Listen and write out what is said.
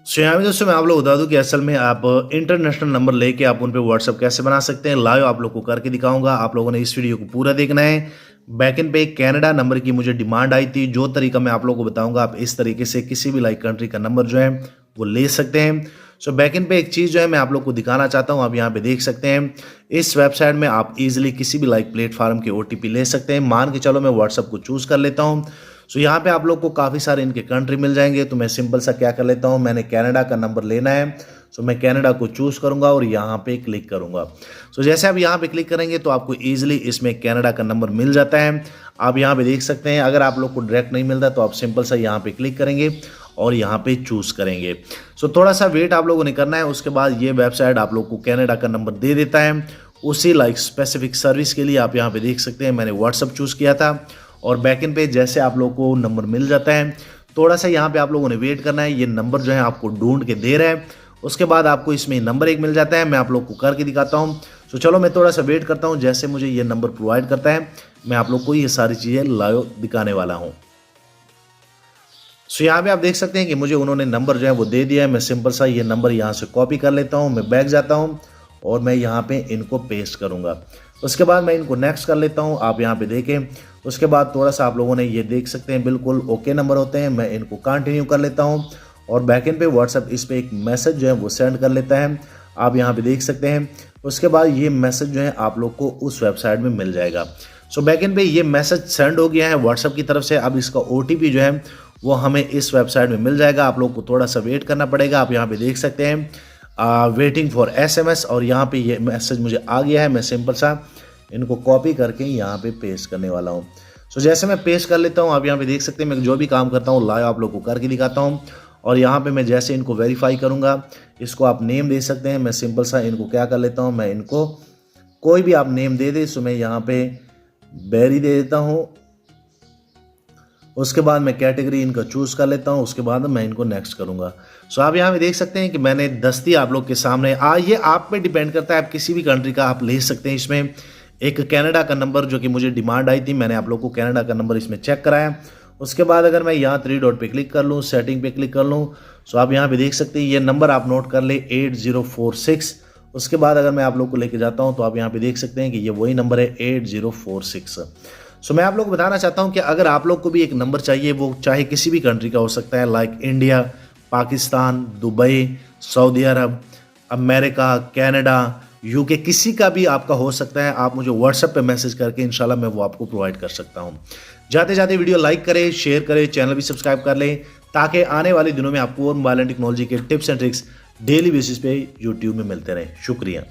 सो यहाँ पे दोस्तों मैं आप लोग बता दूं कि असल में आप इंटरनेशनल नंबर लेके आप उन पे व्हाट्सअप कैसे बना सकते हैं। लाइव आप लोग को करके दिखाऊंगा। आप लोगों ने इस वीडियो को पूरा देखना है। बैकएंड पे एक कनाडा नंबर की मुझे डिमांड आई थी। जो तरीका मैं आप लोगों को बताऊंगा, आप इस तरीके से किसी भी कंट्री का नंबर जो है वो ले सकते हैं। सो बैकएंड पे एक चीज़ जो है मैं आप लोग को दिखाना चाहता हूँ। आप यहाँ पे देख सकते हैं, इस वेबसाइट में आप इजीली किसी भी प्लेटफॉर्म के OTP ले सकते हैं। मान के चलो मैं व्हाट्सअप को चूज़ कर लेता हूँ। सो यहाँ पे आप लोग को काफ़ी सारे इनके कंट्री मिल जाएंगे। तो मैं सिंपल सा क्या कर लेता हूँ, मैंने कनाडा का नंबर लेना है। सो मैं कनाडा को चूज़ करूँगा और यहाँ पे क्लिक करूँगा। सो जैसे आप यहाँ पे क्लिक करेंगे तो आपको ईजिली इसमें कनाडा का नंबर मिल जाता है। आप यहाँ पे देख सकते हैं। अगर आप लोग को डायरेक्ट नहीं मिलता तो आप सिंपल सा यहाँ पे क्लिक करेंगे और यहाँ पे चूज़ करेंगे। सो थोड़ा सा वेट आप लोगों ने करना है। उसके बाद ये वेबसाइट आप लोग को कनाडा का नंबर दे देता है। उसी स्पेसिफिक सर्विस के लिए आप यहाँ पे देख सकते हैं, मैंने व्हाट्सअप चूज़ किया था और बैकएंड पे जैसे आप लोग को नंबर मिल जाता है, थोड़ा सा यहाँ पे आप लोगों ने वेट करना है। ये नंबर जो है आपको ढूंढ के दे रहा है। उसके बाद आपको इसमें नंबर एक मिल जाता है। मैं आप लोग को करके दिखाता हूँ। तो चलो मैं थोड़ा सा वेट करता हूँ। जैसे मुझे ये नंबर प्रोवाइड करता है, मैं आप लोग को ये सारी चीज़ें लाइव दिखाने वाला हूँ। सो यहाँ पे आप देख सकते हैं कि मुझे उन्होंने नंबर जो है वो दे दिया है। मैं सिंपल सा ये नंबर यहाँ से कॉपी कर लेता हूँ। मैं बैक जाता हूँ और मैं यहाँ पे इनको पेस्ट करूँगा। उसके बाद मैं इनको नेक्स्ट कर लेता हूँ। आप यहाँ पे देखें। उसके बाद थोड़ा सा आप लोगों ने ये देख सकते हैं, बिल्कुल ओके नंबर होते हैं। मैं इनको कंटिन्यू कर लेता हूँ और बैकएंड पे व्हाट्सअप इस पे एक मैसेज जो है वो सेंड कर लेता है। आप यहाँ पे देख सकते हैं। उसके बाद ये मैसेज जो है आप लोग को उस वेबसाइट में मिल जाएगा। सो बैकएंड पे ये मैसेज सेंड हो गया है व्हाट्सअप की तरफ से। अब इसका OTP जो है वो हमें इस वेबसाइट में मिल जाएगा। आप लोग को थोड़ा सा वेट करना पड़ेगा। आप यहाँ पे देख सकते हैं वेटिंग फॉर SMS और यहाँ पे ये मैसेज मुझे आ गया है। मैं सिंपल सा इनको कॉपी करके यहाँ पे पेस्ट करने वाला हूँ। सो जैसे मैं पेस्ट कर लेता हूँ, आप यहाँ पे देख सकते हैं मैं जो भी काम करता हूँ लाइव आप लोग को करके दिखाता हूँ। और यहाँ पे मैं जैसे इनको वेरीफाई करूँगा, इसको आप नेम दे सकते हैं। मैं सिंपल सा इनको क्या कर लेता हूँ, मैं इनको कोई भी आप नेम दे दे। सो मैं यहाँ पे बेरी दे देता हूँ। उसके बाद मैं कैटेगरी इनका चूज़ कर लेता हूँ। उसके बाद मैं इनको नेक्स्ट करूँगा। सो आप यहाँ पे देख सकते हैं कि मैंने दस्ती आप लोग के सामने ये आप पे डिपेंड करता है। आप किसी भी कंट्री का आप ले सकते हैं। इसमें एक कनाडा का नंबर जो कि मुझे डिमांड आई थी, मैंने आप लोग को कनाडा का नंबर इसमें चेक कराया। उसके बाद अगर मैं यहाँ 3 डॉट पे क्लिक कर लूँ, सेटिंग पे क्लिक कर लूँ, सो आप यहाँ पे देख सकते हैं ये नंबर आप नोट कर ले 8046। उसके बाद अगर मैं आप लोग को लेके जाता हूँ तो आप यहाँ पे देख सकते हैं कि ये वही नंबर है 8046। सो मैं आप लोग को बताना चाहता हूँ कि अगर आप लोग को भी एक नंबर चाहिए, वो चाहे किसी भी कंट्री का हो सकता है, like India, Pakistan, Dubai, Saudi Arab, America, Canada, UK, किसी का भी आपका हो सकता है। आप मुझे व्हाट्सएप पे मैसेज करके इंशाल्लाह मैं वो आपको प्रोवाइड कर सकता हूँ। जाते जाते वीडियो लाइक करें, शेयर करें, चैनल भी सब्सक्राइब कर लें ताकि आने वाले दिनों में आपको और मोबाइल एंड टेक्नोलॉजी के tips and tricks daily basis पे यूट्यूब में मिलते रहें। शुक्रिया।